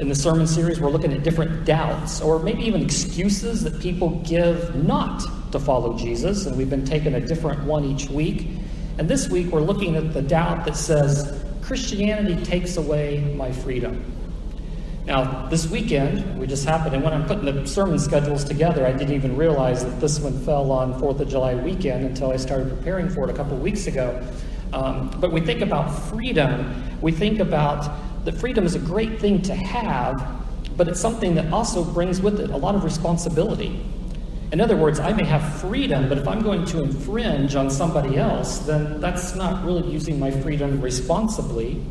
In the sermon series, we're looking at different doubts or maybe even excuses that people give not to follow Jesus, and we've been taking a different one each week. And this week, we're looking at the doubt that says, Christianity takes away my freedom. Now, this weekend, we just happened, and when I'm putting the sermon schedules together, I didn't even realize that this one fell on 4th of July weekend until I started preparing for it a couple of weeks ago. But we think about freedom. We think about that freedom is a great thing to have, but it's something that also brings with it a lot of responsibility. In other words, I may have freedom, but if I'm going to infringe on somebody else, then that's not really using my freedom responsibly.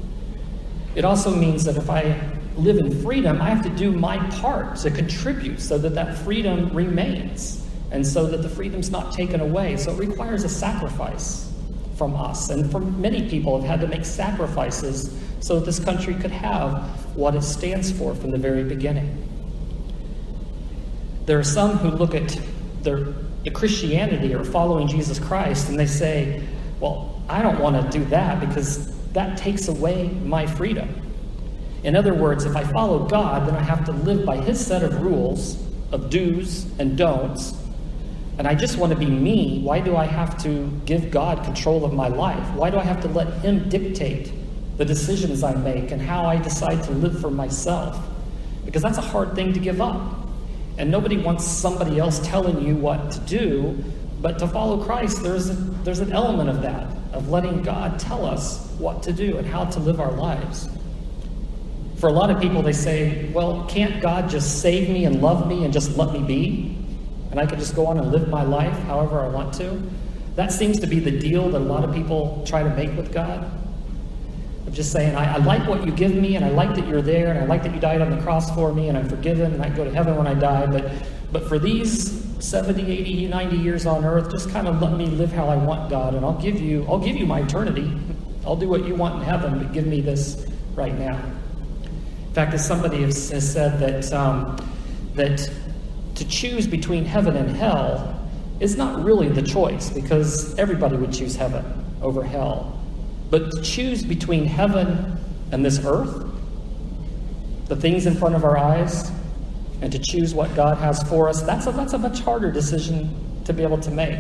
It also means that if I live in freedom, I have to do my part to contribute so that that freedom remains and so that the freedom's not taken away. So it requires a sacrifice from us. And for many people have had to make sacrifices so that this country could have what it stands for from the very beginning. There are some who look at the Christianity or following Jesus Christ and they say, well, I don't want to do that because that takes away my freedom. In other words, if I follow God, then I have to live by his set of rules of do's and don'ts. And I just want to be me. Why do I have to give God control of my life? Why do I have to let him dictate the decisions I make and how I decide to live for myself? Because that's a hard thing to give up. And nobody wants somebody else telling you what to do. But to follow Christ, there's an element of that, of letting God tell us what to do and how to live our lives. For a lot of people, they say, well, can't God just save me and love me and just let me be? And I can just go on and live my life however I want to? That seems to be the deal that a lot of people try to make with God. Of just saying, I like what you give me, and I like that you're there, and I like that you died on the cross for me, and I'm forgiven, and I go to heaven when I die, but for these 70, 80, 90 years on earth, just kind of let me live how I want, God, and I'll give you my eternity. I'll do what you want in heaven, but give me this right now. In fact, as somebody has said that to choose between heaven and hell is not really the choice, because everybody would choose heaven over hell. But to choose between heaven and this earth, the things in front of our eyes, and to choose what God has for us, that's a much harder decision to be able to make.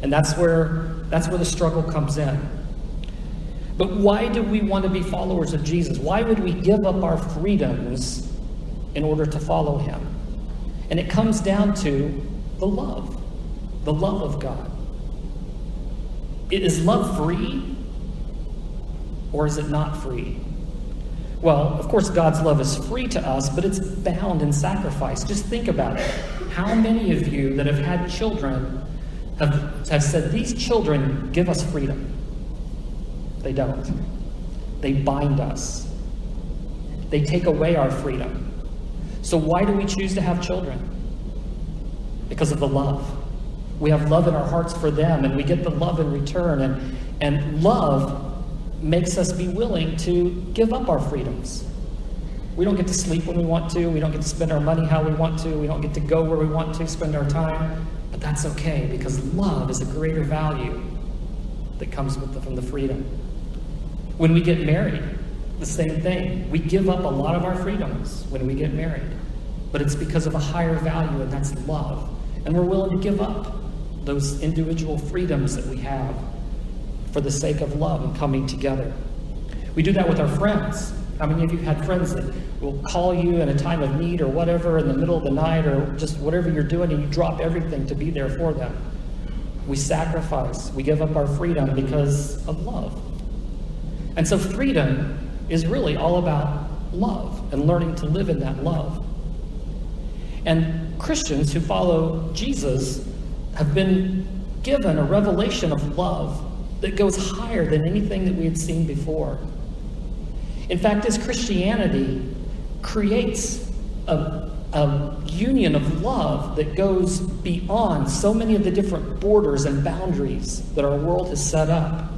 And that's where the struggle comes in. But why do we want to be followers of Jesus? Why would we give up our freedoms in order to follow him? And it comes down to the love of God. Is love free? Or is it not free? Well, of course, God's love is free to us, but it's bound in sacrifice. Just think about it. How many of you that have had children have said, these children give us freedom? They don't. They bind us. They take away our freedom. So why do we choose to have children? Because of the love. We have love in our hearts for them, and we get the love in return. And love makes us be willing to give up our freedoms. We don't get to sleep when we want to. We don't get to spend our money how we want to. We don't get to go where we want to spend our time. But that's okay, because love is a greater value that comes from the freedom. When we get married, the same thing. We give up a lot of our freedoms when we get married. But it's because of a higher value, and that's love. And we're willing to give up those individual freedoms that we have for the sake of love and coming together. We do that with our friends. How many of you had friends that will call you in a time of need or whatever in the middle of the night or just whatever you're doing, and you drop everything to be there for them? We sacrifice. We give up our freedom because of love. And so freedom is really all about love and learning to live in that love. And Christians who follow Jesus have been given a revelation of love that goes higher than anything that we had seen before. In fact, this Christianity creates a union of love that goes beyond so many of the different borders and boundaries that our world has set up.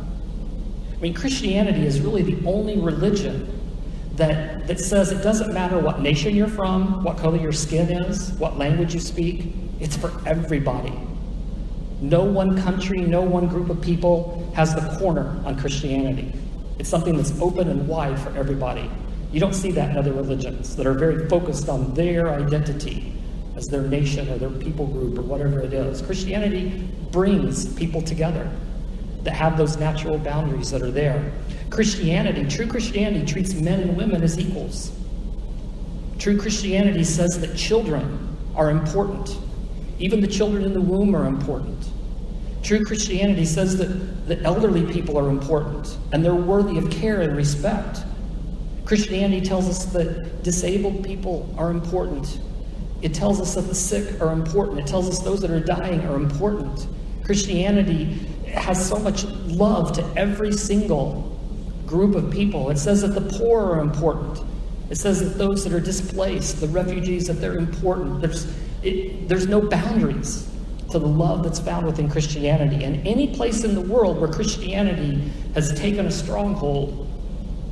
I mean, Christianity is really the only religion that says it doesn't matter what nation you're from, what color your skin is, what language you speak, it's for everybody. No one country, no one group of people has the corner on Christianity. It's something that's open and wide for everybody. You don't see that in other religions that are very focused on their identity as their nation or their people group or whatever it is. Christianity brings people together that have those natural boundaries that are there. True Christianity treats men and women as equals. True Christianity says that children are important. Even the children in the womb are important. True Christianity says that the elderly people are important and they're worthy of care and respect. Christianity tells us that disabled people are important. It tells us that the sick are important. It tells us those that are dying are important. Christianity has so much love to every single group of people. It says that the poor are important. It says that those that are displaced, the refugees, that they're important. There's no boundaries to the love that's found within Christianity. And any place in the world where Christianity has taken a stronghold,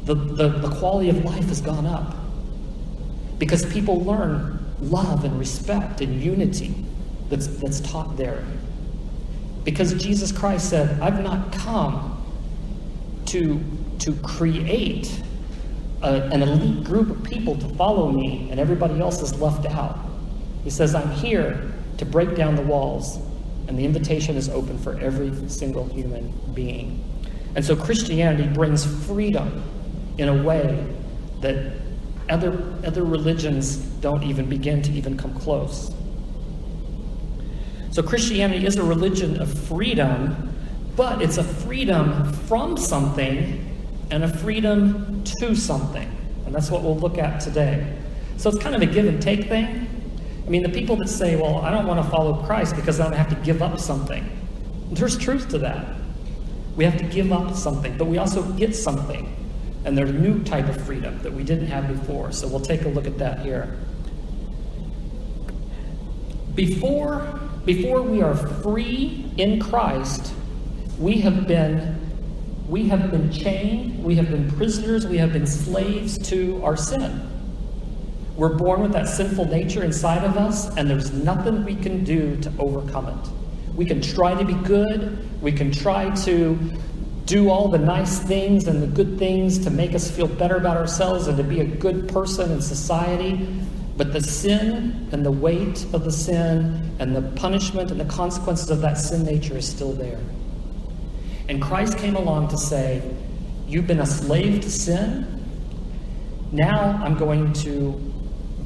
the quality of life has gone up. Because people learn love and respect and unity that's taught there. Because Jesus Christ said, I've not come to create an elite group of people to follow me and everybody else is left out. He says, I'm here to break down the walls, and the invitation is open for every single human being. And so Christianity brings freedom in a way that other religions don't even begin to even come close. So Christianity is a religion of freedom, but it's a freedom from something and a freedom to something. And that's what we'll look at today. So it's kind of a give and take thing. I mean, the people that say, well, I don't want to follow Christ because I don't have to give up something. There's truth to that. We have to give up something, but we also get something. And there's a new type of freedom that we didn't have before. So we'll take a look at that here. Before we are free in Christ, we have been chained, we have been prisoners, we have been slaves to our sin. We're born with that sinful nature inside of us, and there's nothing we can do to overcome it. We can try to be good, we can try to do all the nice things and the good things to make us feel better about ourselves and to be a good person in society. But the sin and the weight of the sin and the punishment and the consequences of that sin nature is still there. And Christ came along to say, you've been a slave to sin. Now I'm going to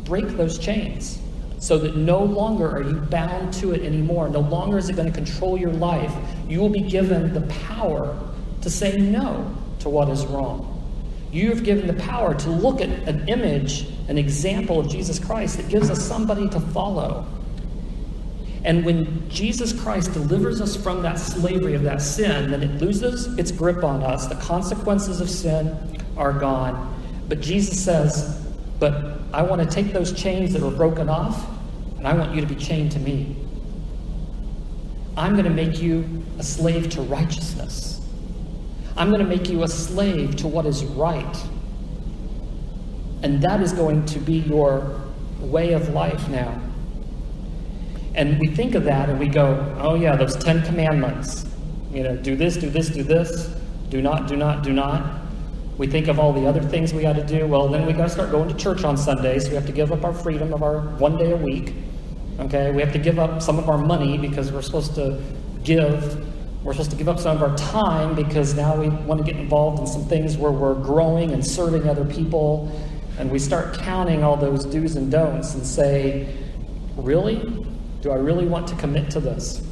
break those chains so that no longer are you bound to it anymore. No longer is it going to control your life. You will be given the power to say no to what is wrong. You have given the power to look at an image, an example of Jesus Christ that gives us somebody to follow. And when Jesus Christ delivers us from that slavery of that sin, then it loses its grip on us. The consequences of sin are gone. But Jesus says, but I want to take those chains that were broken off, and I want you to be chained to me. I'm going to make you a slave to righteousness. I'm going to make you a slave to what is right. And that is going to be your way of life now. And we think of that and we go, oh yeah, those 10 commandments. You know, do this, do this, do this. Do not, do not, do not. We think of all the other things we got to do. Well, then we got to start going to church on Sundays. We have to give up our freedom of our one day a week. Okay, we have to give up some of our money because we're supposed to give. We're supposed to give up some of our time because now we want to get involved in some things where we're growing and serving other people. And we start counting all those do's and don'ts and say, really? Do I really want to commit to this?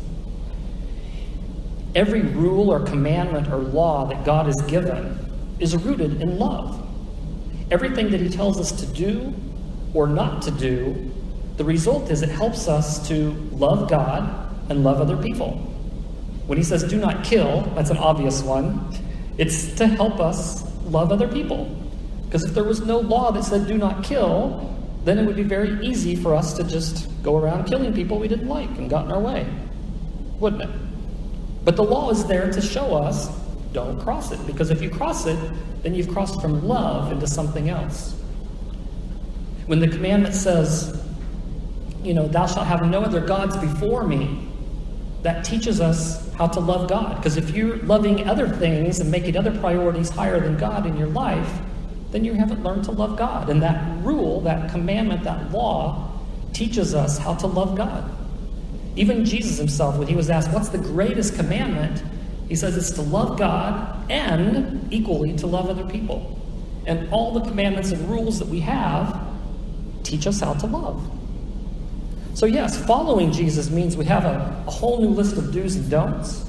Every rule or commandment or law that God has given is rooted in love. Everything that he tells us to do or not to do, the result is it helps us to love God and love other people. When he says do not kill, that's an obvious one. It's to help us love other people. Because if there was no law that said do not kill, then it would be very easy for us to just go around killing people we didn't like and got in our way, wouldn't it? But the law is there to show us, don't cross it. Because if you cross it, then you've crossed from love into something else. When the commandment says, thou shalt have no other gods before me, that teaches us how to love God. Because if you're loving other things and making other priorities higher than God in your life, then you haven't learned to love God. And that rule, that commandment, that law teaches us how to love God. Even Jesus himself, when he was asked, what's the greatest commandment? He says it's to love God and equally to love other people. And all the commandments and rules that we have teach us how to love. So yes, following Jesus means we have a whole new list of do's and don'ts,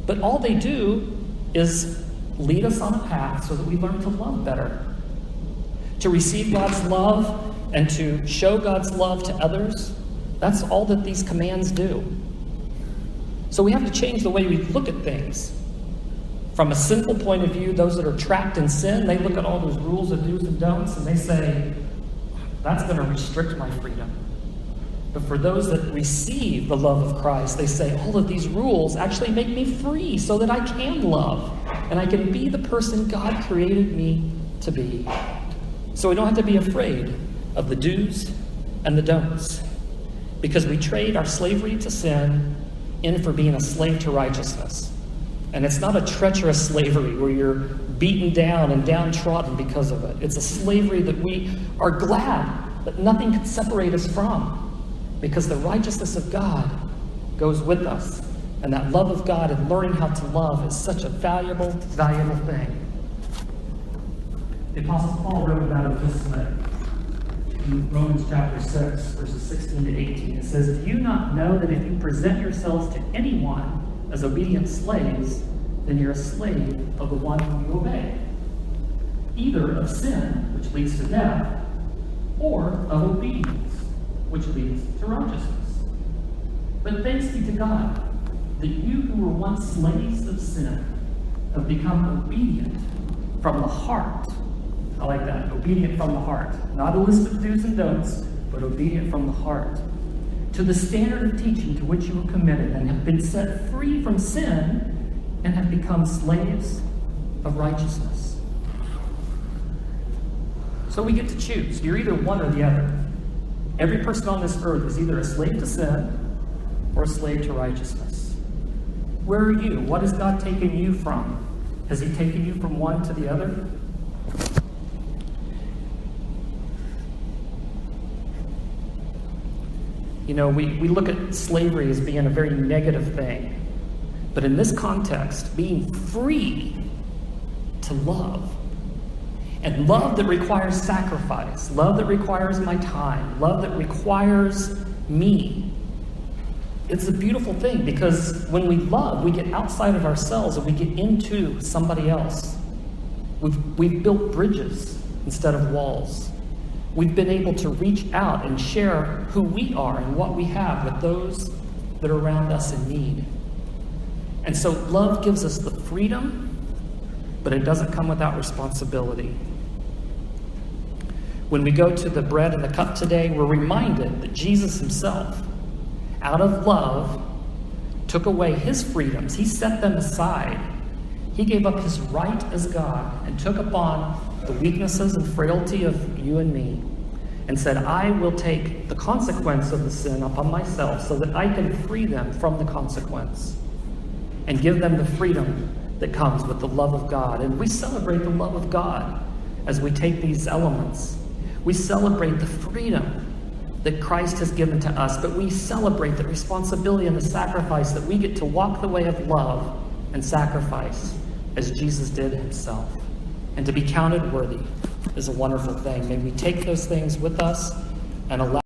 but all they do is lead us on a path so that we learn to love better. To receive God's love and to show God's love to others, that's all that these commands do. So we have to change the way we look at things. From a sinful point of view, those that are trapped in sin, they look at all those rules of do's and don'ts and they say, that's going to restrict my freedom. But for those that receive the love of Christ, they say, all of these rules actually make me free so that I can love and I can be the person God created me to be. So we don't have to be afraid of the do's and the don'ts, because we trade our slavery to sin in for being a slave to righteousness. And it's not a treacherous slavery where you're beaten down and downtrodden because of it. It's a slavery that we are glad that nothing can separate us from, because the righteousness of God goes with us. And that love of God and learning how to love is such a valuable, valuable thing. The Apostle Paul wrote about it this way. In Romans chapter 6, verses 16 to 18, it says, do you not know that if you present yourselves to anyone as obedient slaves, then you're a slave of the one whom you obey, either of sin, which leads to death, or of obedience, which leads to righteousness. But thanks be to God that you who were once slaves of sin have become obedient from the heart. I like that, obedient from the heart. Not a list of do's and don'ts, but obedient from the heart, to the standard of teaching to which you were committed, and have been set free from sin and have become slaves of righteousness. So we get to choose. You're either one or the other. Every person on this earth is either a slave to sin or a slave to righteousness. Where are you? What has God taken you from? Has he taken you from one to the other? You know, we look at slavery as being a very negative thing. But in this context, being free to love, and love that requires sacrifice, love that requires my time, love that requires me, it's a beautiful thing, because when we love, we get outside of ourselves and we get into somebody else. We've built bridges instead of walls. We've been able to reach out and share who we are and what we have with those that are around us in need. And so love gives us the freedom, but it doesn't come without responsibility. When we go to the bread and the cup today, we're reminded that Jesus himself, out of love, took away his freedoms. He set them aside. He gave up his right as God and took upon the weaknesses and frailty of you and me and said, I will take the consequence of the sin upon myself so that I can free them from the consequence and give them the freedom that comes with the love of God. And we celebrate the love of God as we take these elements. We celebrate the freedom that Christ has given to us, but we celebrate the responsibility and the sacrifice that we get to walk the way of love and sacrifice as Jesus did himself. And to be counted worthy is a wonderful thing. May we take those things with us and allow